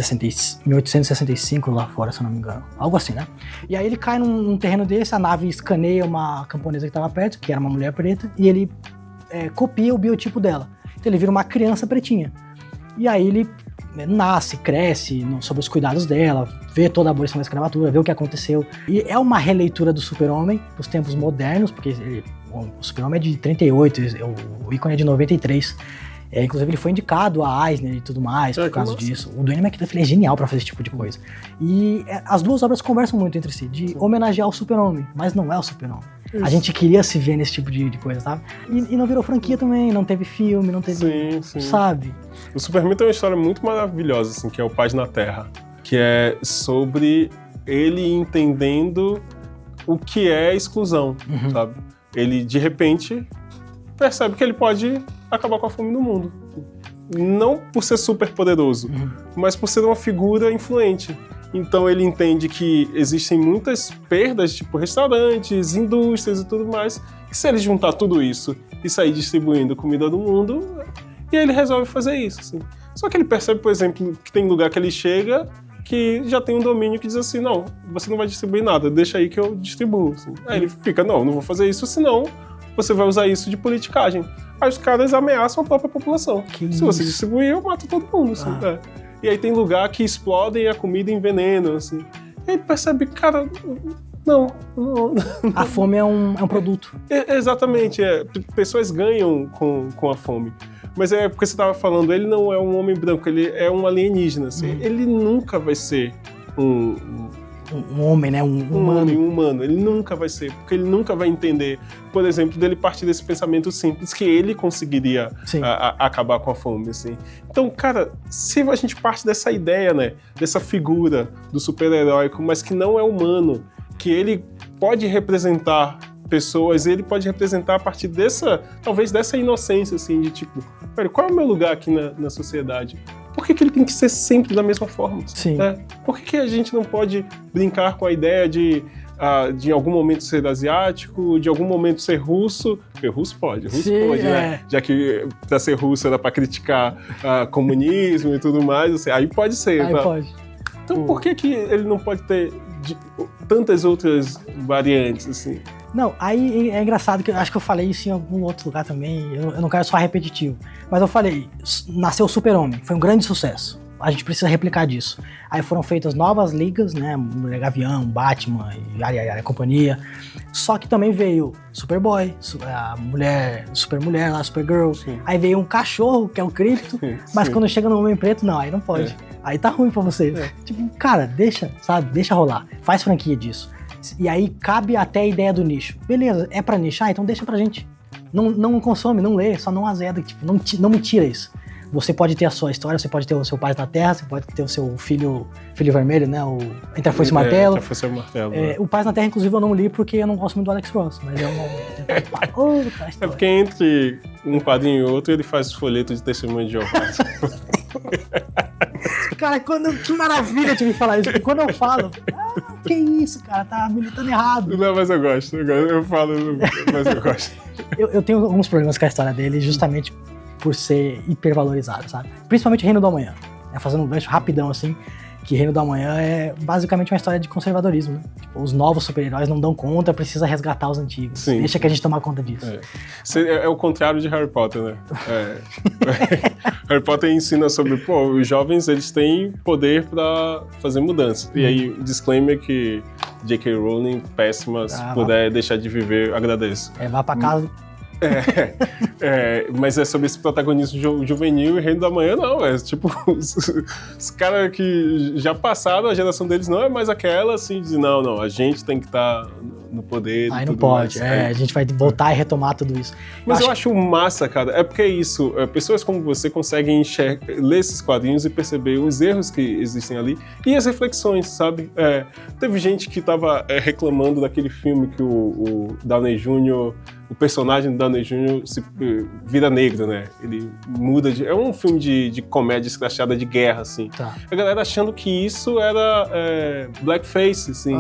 1865 lá fora, se não me engano. Algo assim, né? E aí ele cai num terreno desse, a nave escaneia uma camponesa que estava perto, que era uma mulher preta, e ele copia o biotipo dela. Então ele vira uma criança pretinha. E aí ele nasce, cresce sob os cuidados dela, vê toda a abolição da escravatura, vê o que aconteceu. E é uma releitura do Super-Homem dos tempos modernos, porque o Super-Homem é de 38, o Ícone é de 93. Inclusive ele foi indicado a Eisner e tudo mais por causa disso. O Duane McDuff é genial pra fazer esse tipo de coisa. E as duas obras conversam muito entre si, de homenagear o Super-Homem, mas não é o Super-Homem. Isso. A gente queria se ver nesse tipo de coisa, sabe? E não virou franquia também, não teve filme, não teve... Sim. Sabe? O Superman tem uma história muito maravilhosa, assim, que é o Paz na Terra, que é sobre ele entendendo o que é exclusão, sabe? Ele, de repente, percebe que ele pode acabar com a fome no mundo. Não por ser super poderoso, mas por ser uma figura influente. Então ele entende que existem muitas perdas, tipo restaurantes, indústrias e tudo mais, que se ele juntar tudo isso e sair distribuindo comida no mundo, e aí ele resolve fazer isso, assim. Só que ele percebe, por exemplo, que tem lugar que ele chega que já tem um domínio que diz assim, não, você não vai distribuir nada, deixa aí que eu distribuo. Assim. Aí ele fica, não vou fazer isso, senão você vai usar isso de politicagem. Aí os caras ameaçam a própria população. Se você distribuir, eu mato todo mundo. Assim, E aí tem lugar que explodem a comida em veneno, assim. E aí ele percebe, cara, não. A fome é um produto. Exatamente, pessoas ganham com a fome. Mas é porque você estava falando, ele não é um homem branco, ele é um alienígena. Assim. Ele nunca vai ser um homem, né? Um humano. Ele nunca vai ser, porque ele nunca vai entender, por exemplo, dele partir desse pensamento simples que ele conseguiria acabar com a fome, assim. Então, cara, se a gente parte dessa ideia, né, dessa figura do super-heróico, mas que não é humano, que ele pode representar pessoas, ele pode representar a partir talvez dessa inocência, assim, de tipo, qual é o meu lugar aqui na sociedade? Por que ele tem que ser sempre da mesma forma? Sim. Por que a gente não pode brincar com a ideia de em algum momento ser asiático, de algum momento ser russo? Porque russo pode, né? Já que pra ser russo era pra criticar comunismo e tudo mais, assim, aí pode ser. Aí pode. Então por que ele não pode ter tantas outras variantes, assim? Não, aí é engraçado que eu acho que eu falei isso em algum outro lugar também, eu não quero soar repetitivo, mas eu falei, nasceu o Super-Homem, foi um grande sucesso, a gente precisa replicar disso. Aí foram feitas novas ligas, né, Mulher Gavião, Batman e a companhia, só que também veio Superboy, a Supermulher lá, Supergirl, aí veio um cachorro, que é o Krypto, mas quando chega no Homem Preto, não, aí não pode, aí tá ruim pra vocês. Tipo, cara, deixa rolar, faz franquia disso. E aí cabe até a ideia do nicho. Beleza, é pra nichar? Então deixa pra gente. Não consome, não lê, só não azeda. Tipo, não me tira isso. Você pode ter a sua história, você pode ter o seu Paz na Terra, você pode ter o seu filho vermelho, né? Entre a Foice e o Martelo. Entre a Foice e o Martelo. O Paz na Terra, inclusive, eu não li porque eu não gosto muito do Alex Ross. Mas é é porque entre um quadrinho e outro, ele faz folheto de testemunho de Jeová. Cara, que maravilha de me falar isso. Quando eu falo, que isso, cara, tá militando errado. Não, mas eu gosto. Eu falo, mas eu gosto. Eu tenho alguns problemas com a história dele, justamente por ser hipervalorizado, sabe? Principalmente Reino do Amanhã. Fazendo um gancho rapidão, assim, que Reino da Manhã é basicamente uma história de conservadorismo, né? Tipo, os novos super-heróis não dão conta, precisa resgatar os antigos. Sim. Deixa que a gente tomar conta disso. É o contrário de Harry Potter, né? Harry Potter ensina sobre, os jovens, eles têm poder pra fazer mudanças. E aí, disclaimer que J.K. Rowling, péssima, se puder deixar de viver, agradeço. Vá pra casa... Mas é sobre esse protagonismo juvenil, e Reino da Manhã não, tipo, os caras que já passaram, a geração deles não é mais aquela, assim, de não, a gente tem que estar no poder. Aí não pode, a gente vai voltar e retomar tudo isso. Mas eu acho massa, cara, é porque é isso, pessoas como você conseguem ler esses quadrinhos e perceber os erros que existem ali e as reflexões, sabe? Teve gente que tava reclamando daquele filme que o Downey Jr., o personagem do Downey Jr. vira negro, né? Ele muda de... É um filme de comédia escrachada de guerra, assim. Tá. A galera achando que isso era blackface, assim.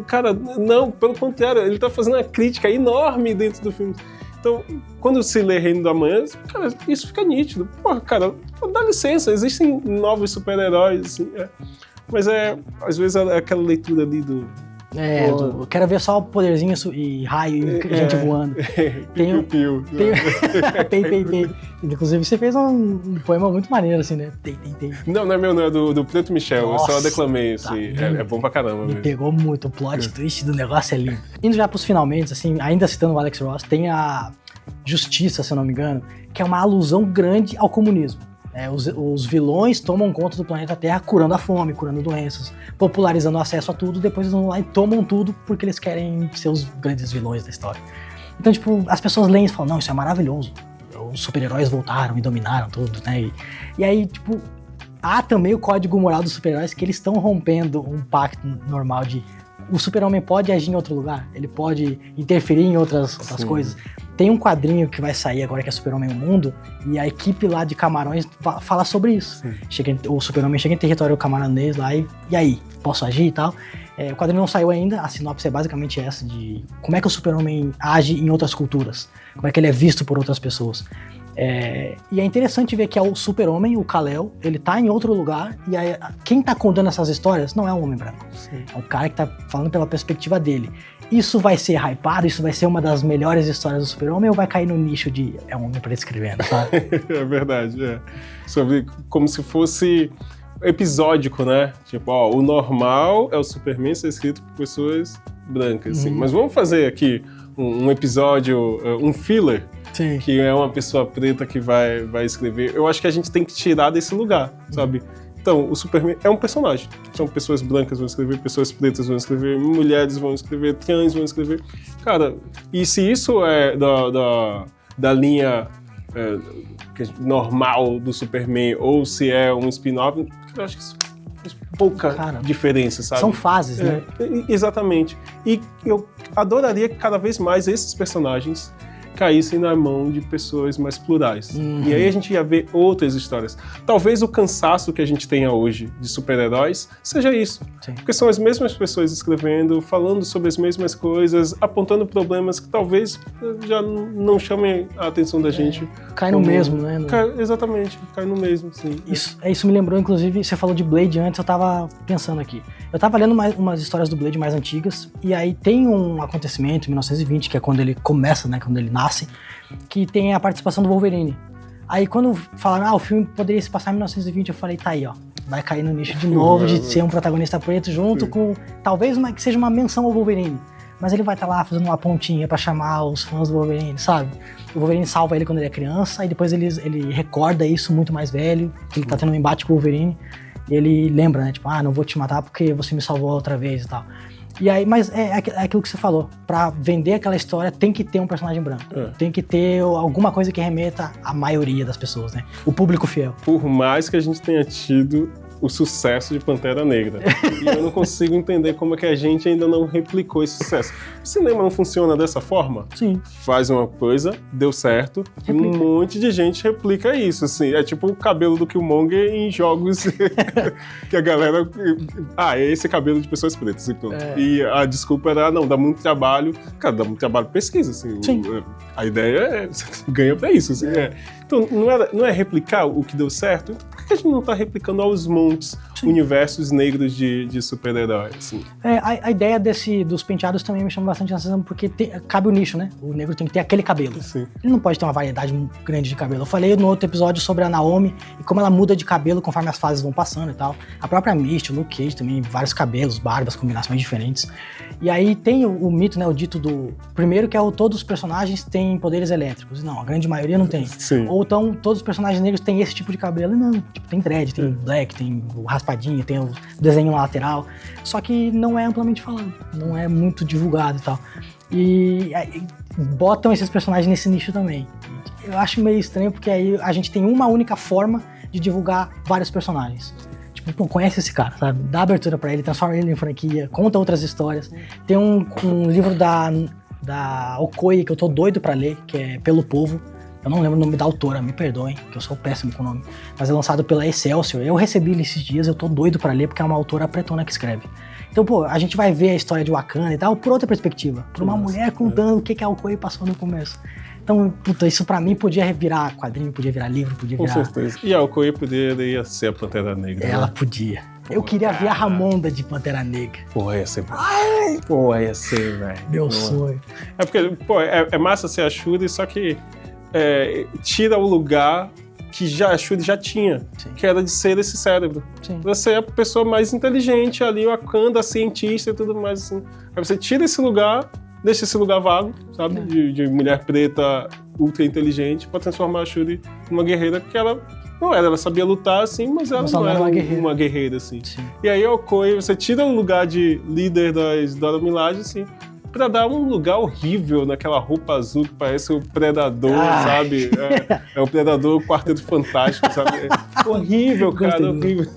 Cara, não, pelo contrário, ele tá fazendo uma crítica enorme dentro do filme. Então, quando se lê Reino da Manhã, cara, isso fica nítido. Pô, cara, dá licença, existem novos super-heróis, assim. Mas às vezes, aquela leitura ali do... eu quero ver só o poderzinho e raio e gente voando. Tem. Inclusive, você fez um poema muito maneiro, assim, né? Tem. Não é meu, não, é do Preto Michel. Nossa, eu só declamei, assim. É bom pra caramba mesmo. Pegou muito, o plot twist do negócio é lindo. Indo já pros finalmente, assim, ainda citando o Alex Ross, tem a Justiça, se eu não me engano, que é uma alusão grande ao comunismo. Os vilões tomam conta do planeta Terra curando a fome, curando doenças, popularizando o acesso a tudo, depois eles vão lá e tomam tudo porque eles querem ser os grandes vilões da história. Então, tipo, as pessoas leem e falam, não, isso é maravilhoso, os super-heróis voltaram e dominaram tudo, né? E aí, tipo, há também o código moral dos super-heróis que eles estão rompendo um pacto normal de o super-homem pode agir em outro lugar, ele pode interferir em outras coisas. Tem um quadrinho que vai sair agora que é Super-Homem no Mundo, e a equipe lá de Camarões fala sobre isso. O Super-Homem chega em território camaronês lá e aí, posso agir e tal? O quadrinho não saiu ainda, a sinopse é basicamente essa de como é que o Super-Homem age em outras culturas, como é que ele é visto por outras pessoas. E é interessante ver que é o Super-Homem, o Kal-El, ele tá em outro lugar, e aí, quem tá contando essas histórias não é um homem branco. É um cara que tá falando pela perspectiva dele. Isso vai ser hypado, isso vai ser uma das melhores histórias do Super-Homem, ou vai cair no nicho de é um homem preto escrevendo, sabe? É verdade, Sobre como se fosse episódico, né? Tipo, o normal é o Superman ser escrito por pessoas brancas, assim. Mas vamos fazer aqui um episódio, um filler, Sim. Que é uma pessoa preta que vai escrever. Eu acho que a gente tem que tirar desse lugar, sabe? Então, o Superman é um personagem. São pessoas brancas vão escrever, pessoas pretas vão escrever, mulheres vão escrever, trans vão escrever. Cara, e se isso é da linha normal do Superman ou se é um spin-off, eu acho que isso faz pouca diferença, sabe? São fases, né? Exatamente. E eu adoraria que cada vez mais esses personagens caíssem na mão de pessoas mais plurais. E aí a gente ia ver outras histórias. Talvez o cansaço que a gente tenha hoje de super-heróis seja isso. Sim. Porque são as mesmas pessoas escrevendo, falando sobre as mesmas coisas, apontando problemas que talvez já não chamem a atenção da gente. Cai no mesmo, né? Exatamente, cai no mesmo, sim. Isso me lembrou, inclusive, você falou de Blade antes, eu tava pensando aqui. Eu tava lendo umas histórias do Blade mais antigas, e aí tem um acontecimento em 1920, que é quando ele começa, né, quando ele nasce, que tem a participação do Wolverine. Aí quando falaram, o filme poderia se passar em 1920, eu falei, tá aí, ó, vai cair no nicho de novo de ser um protagonista preto junto com, talvez que seja uma menção ao Wolverine. Mas ele vai estar lá fazendo uma pontinha pra chamar os fãs do Wolverine, sabe? O Wolverine salva ele quando ele é criança, e depois ele recorda isso muito mais velho, que ele tá tendo um embate com o Wolverine, e ele lembra, né, tipo, não vou te matar porque você me salvou outra vez e tal. E aí, mas é aquilo que você falou, pra vender aquela história tem que ter um personagem branco, tem que ter alguma coisa que remeta à maioria das pessoas, né? O público fiel. Por mais que a gente tenha tido o sucesso de Pantera Negra. E eu não consigo entender como é que a gente ainda não replicou esse sucesso. O cinema não funciona dessa forma? Sim. Faz uma coisa, deu certo, e um monte de gente replica isso, assim. É tipo o cabelo do Killmonger em jogos que a galera... esse é cabelo de pessoas pretas, então. E a desculpa era, não, dá muito trabalho. Cara, dá muito trabalho pesquisa, assim. Sim. A ideia é, você ganha pra isso, assim. Então, não é replicar o que deu certo? Por que a gente não tá replicando aos montes universos negros de super-heróis? Assim? A ideia dos penteados também me chama bastante atenção, porque cabe o nicho, né? O negro tem que ter aquele cabelo. Sim. Ele não pode ter uma variedade grande de cabelo. Eu falei no outro episódio sobre a Naomi e como ela muda de cabelo conforme as fases vão passando e tal. A própria Misty, o Luke Cage também, vários cabelos, barbas, combinações diferentes. E aí tem o mito, né? O dito do... Primeiro que todos os personagens têm poderes elétricos. Não, a grande maioria não tem. Sim. Ou então todos os personagens negros têm esse tipo de cabelo. E não, tipo, tem dread, tem black, tem o raspadinho, tem o desenho lateral. Só que não é amplamente falado, não é muito divulgado e tal. E botam esses personagens nesse nicho também. Eu acho meio estranho porque aí a gente tem uma única forma de divulgar vários personagens. Tipo, pô, conhece esse cara, sabe? Dá abertura pra ele, transforma ele em franquia, conta outras histórias. Tem um livro da Okoye que eu tô doido pra ler, que é Pelo Povo. Eu não lembro o nome da autora, me perdoem, que eu sou péssimo com o nome. Mas é lançado pela Excelsior. Eu recebi ele esses dias, eu tô doido pra ler, porque é uma autora pretona que escreve. Então, pô, a gente vai ver a história de Wakanda e tal por outra perspectiva. Por uma mulher contando o que a Okoye passou no começo. Então, puta, isso pra mim podia virar quadrinho, podia virar livro, podia virar... Com certeza. E a Okoye poderia ser a Pantera Negra. Ela né? podia. Eu queria ver a Ramonda de Pantera Negra. Pô, ia ser bom. Pô, ia ser, velho. Meu sonho. É porque, pô, é massa ser a Shuri, só que tira o lugar que a Shuri já tinha, Sim. que era de ser esse cérebro. Sim. Você é a pessoa mais inteligente ali, o Wakanda, a cientista e tudo mais, assim. Aí você tira esse lugar, deixa esse lugar vago, sabe? De mulher preta ultra inteligente, pra transformar a Shuri numa guerreira que ela não era. Ela sabia lutar, assim, mas ela não era uma guerreira, assim. Sim. E aí a Okoye, você tira o lugar de líder das Dora Milaje, assim, pra dar um lugar horrível naquela roupa azul que parece o Predador, sabe? É o Predador, o Quarteto Fantástico, sabe? É horrível, cara, horrível.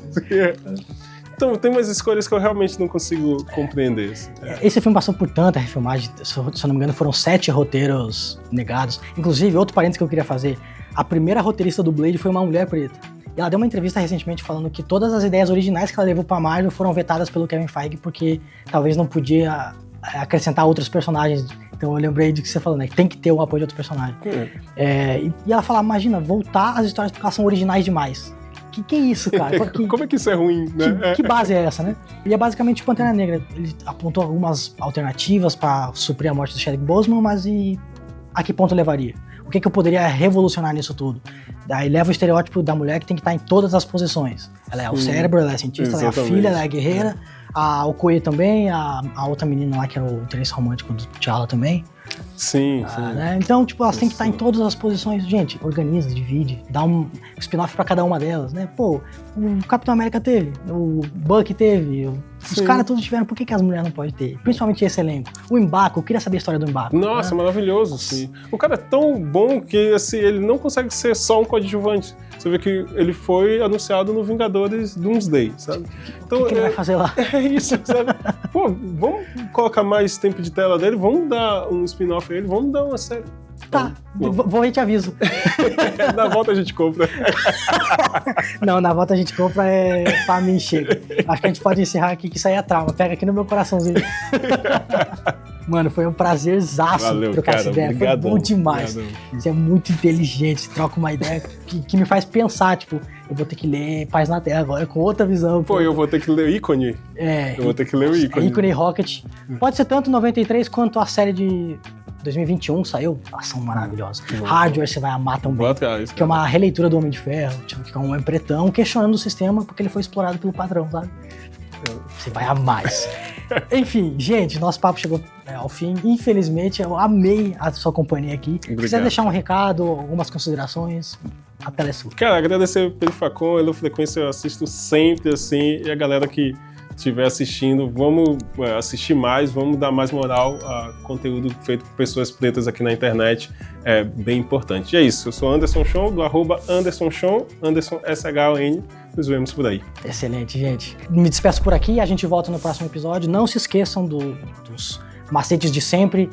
Então, tem umas escolhas que eu realmente não consigo compreender. Assim. Esse filme passou por tanta refilmagem, se eu não me engano, foram 7 roteiros negados. Inclusive, outro parênteses que eu queria fazer, a primeira roteirista do Blade foi uma mulher preta. E ela deu uma entrevista recentemente falando que todas as ideias originais que ela levou pra Marvel foram vetadas pelo Kevin Feige porque talvez não podia acrescentar outros personagens. Então eu lembrei do que você falou, né? Que tem que ter o apoio de outro personagem. E ela fala, imagina, voltar as histórias porque elas são originais demais. Que é isso, cara? Como é que isso é ruim, né? Que base é essa, né? E é basicamente Pantera Negra. Ele apontou algumas alternativas pra suprir a morte do Chadwick Boseman, mas a que ponto levaria? O que eu poderia revolucionar nisso tudo? Daí leva o estereótipo da mulher que tem que estar em todas as posições. Ela é o cérebro, ela é cientista, ela é a filha, ela é a guerreira. A Okoye também, a outra menina lá que era o interesse romântico do T'Challa também. Sim. Né? Então, tipo, elas têm que estar em todas as posições. Gente, organiza, divide, dá um spin-off pra cada uma delas, né? Pô, o Capitão América teve, o Bucky teve, os caras todos tiveram, por que as mulheres não podem ter? Principalmente esse elenco. O M'Baku, eu queria saber a história do M'Baku. Nossa, maravilhoso, sim. O cara é tão bom que, assim, ele não consegue ser só um coadjuvante. Você vê que ele foi anunciado no Vingadores Doomsday, sabe? Então, O que ele vai fazer lá? É isso, sabe? Pô, vamos colocar mais tempo de tela dele, vamos dar um spin-off a ele, vamos dar uma série. Tá, vou e te aviso. Na volta a gente compra. Não, na volta a gente compra pra mim chega. Acho que a gente pode encerrar aqui, que isso aí é trauma. Pega aqui no meu coraçãozinho. Mano, foi um prazerzaço trocar essa ideia. Obrigadão, foi bom demais. Obrigadão. Você é muito inteligente, você troca uma ideia que me faz pensar, tipo, eu vou ter que ler Paz na Terra agora, com outra visão. Pô, eu vou ter que ler o Ícone. Eu vou ter que ler o Ícone. Ícone e Rocket. Pode ser tanto 93 quanto a série de 2021 saiu. Ação maravilhosa. Hardware você vai amar também. Que é uma releitura do Homem de Ferro, tipo, que é um homem pretão questionando o sistema porque ele foi explorado pelo padrão, sabe? Você vai amar isso. Enfim, gente, nosso papo chegou ao fim. Infelizmente, eu amei a sua companhia aqui. Se quiser deixar um recado, algumas considerações, a tela é sua. Cara, agradecer pelo Facom, Hello Frequência eu assisto sempre, assim, e a galera que estiver assistindo, vamos assistir mais, vamos dar mais moral a conteúdo feito por pessoas pretas aqui na internet, é bem importante. E é isso, eu sou Anderson Chon, do @AndersonChon, Anderson SHON, nos vemos por aí. Excelente, gente. Me despeço por aqui, a gente volta no próximo episódio. Não se esqueçam dos macetes de sempre.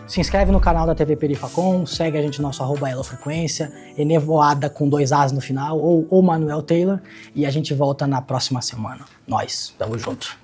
Se inscreve no canal da TV Perifacom, segue a gente no nosso @elofrequência, Enevoada com 2 As no final, ou Manuel Taylor, e a gente volta na próxima semana. Nós, tamo junto.